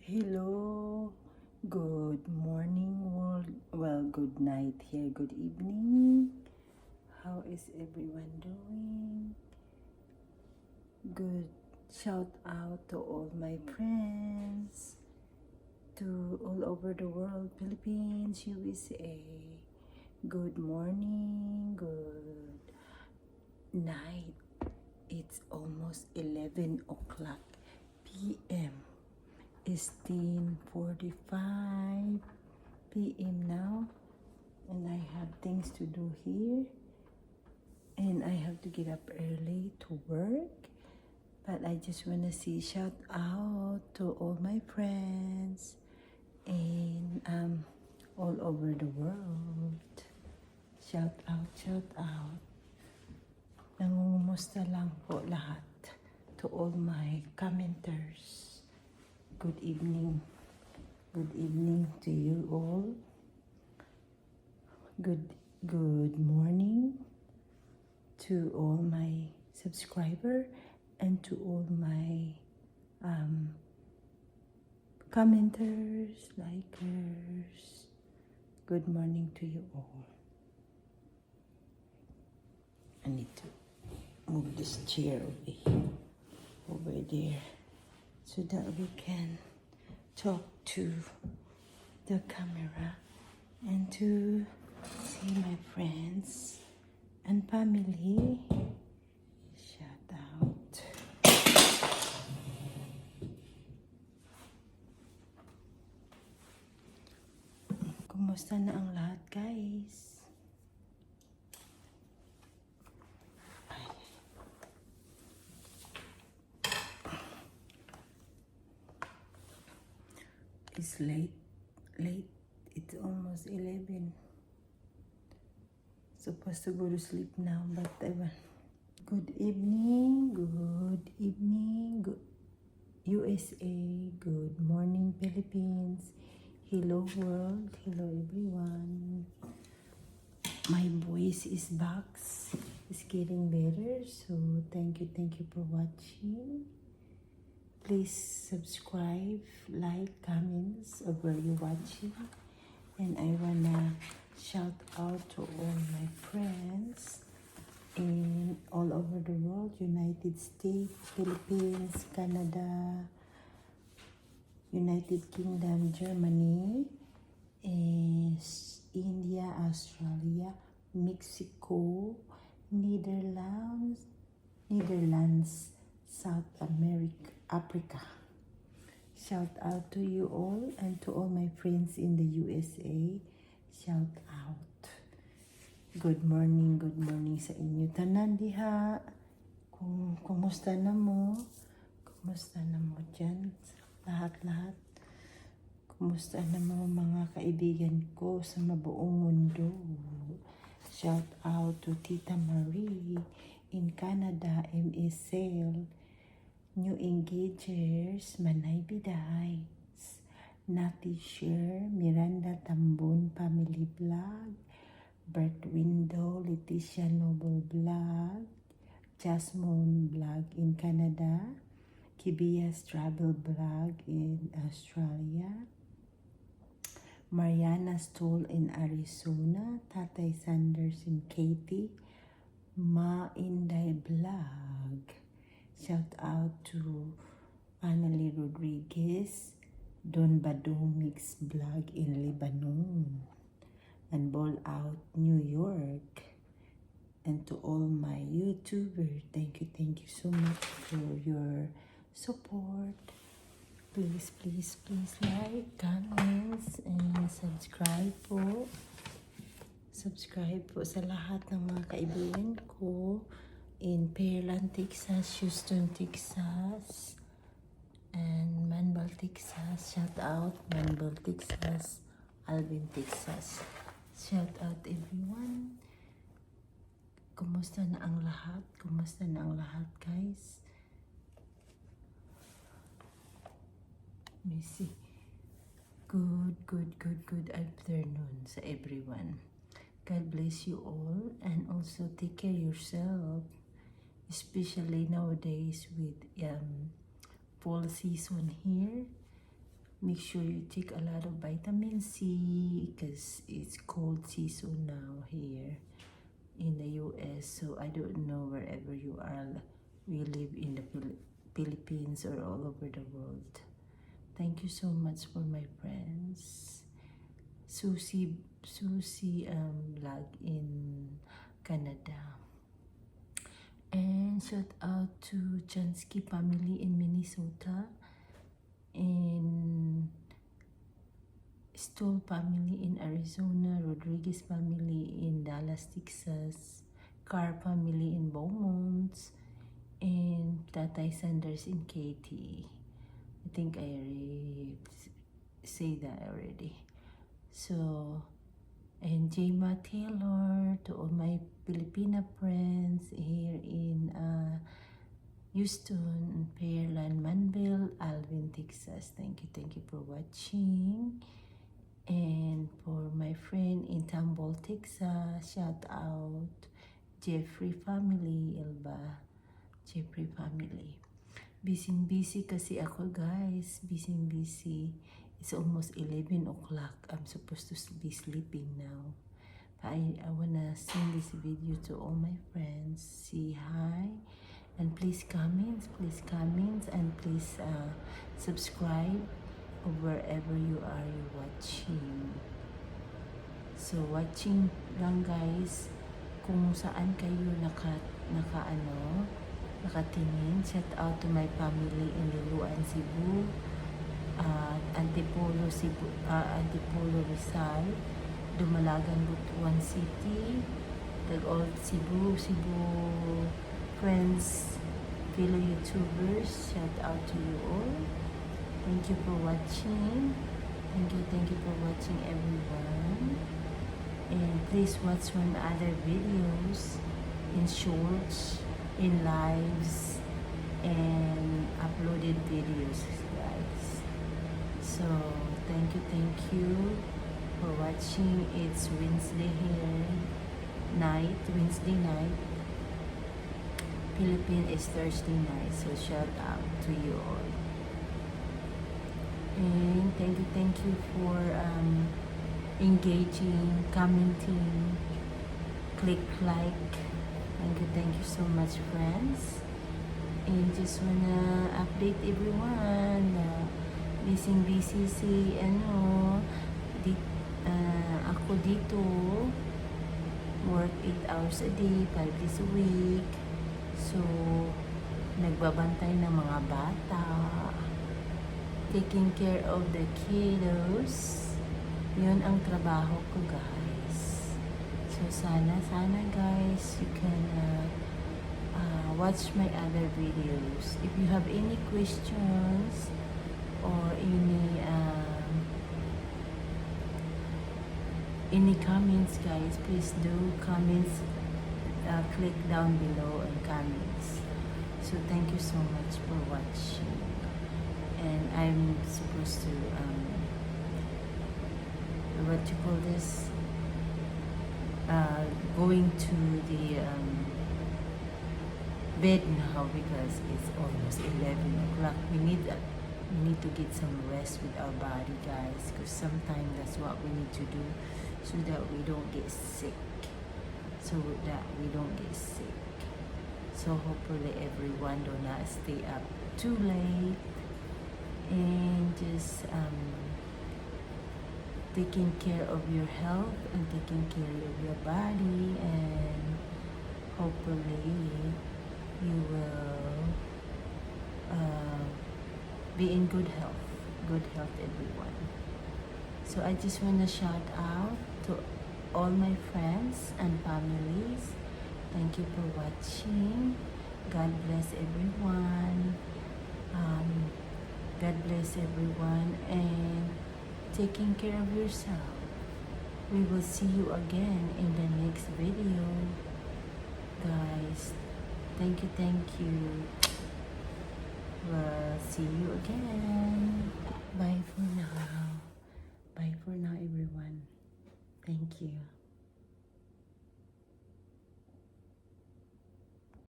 Hello, good morning world. Well, good night here, good evening. How is everyone doing? Good shout out to all my friends, to all over the world, Philippines, USA. Good morning, good night. It's almost 11 o'clock p.m. It's 10:45 p.m. now, and I have things to do here, and I have to get up early to work. But I just want to say shout out to all my friends and all over the world. Shout out, shout out. Nangungumusta lang po lahat to all my commenters. Good evening. Good evening to you all. Good morning to all my subscriber and to all my commenters, likers. Good morning to you all. I need to move this chair over there, so that we can talk to the camera and to see my friends and family. Shout out. Kumusta na ang lahat, guys? It's late. It's almost 11. Supposed to go to sleep now, but good evening, good USA, good morning Philippines, hello world, hello everyone. My voice is back, it's getting better, so thank you for watching. Please subscribe, like, comments of where you're watching. And I wanna shout out to all my friends in all over the world, United States, Philippines, Canada, United Kingdom, Germany, India, Australia, Mexico, Netherlands, South America, Africa. Shout out to you all and to all my friends in the USA. Shout out. Good morning sa inyo tanan diha. Kumusta na mo? Kumusta na mo dyan? Lahat. Kumusta na mo mga kaibigan ko sa mabuong mundo? Shout out to Tita Marie in Canada, M.A. Sale, New Engagers, Manay Bidays, Nati Share, Miranda Tambon Family Vlog, Bert Window, Leticia Noble Vlog, Jasmine Vlog in Canada, Kibia's Travel Vlog in Australia, Mariana Stoll in Arizona, Tatay Sanders in Katy, Ma Inday Vlog. Shout out to Annalie Rodriguez, Don Badong Mix Vlog in Lebanon, and Ball Out New York. And to all my YouTubers, thank you so much for your support. Please like, comments, and subscribe po. Subscribe po sa lahat ng mga kaibigan ko in Pearland, Texas, Houston, Texas, and Manbal, Texas. Shout out Manbal, Texas, Alvin, Texas. Shout out everyone. Kumusta na ang lahat? Guys? Let me see. Good afternoon sa everyone. God bless you all, and also take care yourself, especially nowadays with fall season here. make sure you take a lot of vitamin C because it's cold season now here in the US. So I don't know wherever you are, we live in the Philippines or all over the world. Thank you so much for my friends. Susie vlog in Canada. And shout out to Jansky family in Minnesota, and Stoll family in Arizona, Rodriguez family in Dallas, Texas, Carr family in Beaumont, and Tatay Sanders in Katy. I think I already say that already. So, and Jema Taylor, to all my Filipina friends here in Houston, Pearland, Manville, Alvin, Texas. Thank you for watching. And for my friend in Tambol, Texas, shout out Jeffrey family, Elba, Jeffrey family. Busy kasi ako guys, busy. It's almost 11 o'clock. I'm supposed to be sleeping now. I wanna send this video to all my friends. Say hi and please comment, and please subscribe wherever you are watching. So watching lang guys kung saan kayo nakatingin. Shout out to my family in Liloan, Cebu, Antipolo, Cebu, Antipolo, Rizal, Dumalagan, Butuan City, Tag-Old, Cebu friends, fellow YouTubers. Shout out to you all. Thank you for watching. Thank you for watching, everyone. And please watch my other videos in shorts, in lives, and uploaded videos, guys. So thank you for watching. It's Wednesday here night, Wednesday night. Philippines is Thursday night. So shout out to you all. And thank you for engaging, commenting, click like. Thank you so much, friends. And just wanna update everyone na busy si ako dito, work 8 hours a day, 5 days a week. So nagbabantay ng mga bata, taking care of the kiddos. Yun ang trabaho ko, guys. So sana guys, you can watch my other videos. If you have any questions or any comments, guys, please do comments. Click down below in comments. So thank you so much for watching. And I'm supposed to what you call this, going to the bed now because it's almost 11 o'clock. We need to get some rest with our body, guys, because sometimes that's what we need to do so that we don't get sick. So hopefully everyone do not stay up too late, and just taking care of your health and taking care of your body, and hopefully you will be in good health, everyone. So I just want to shout out to all my friends and families. Thank you for watching. God bless everyone. God bless everyone, and taking care of yourself. We will see you again in the next video, guys. Thank you. We'll see you again. Bye for now, everyone. Thank you.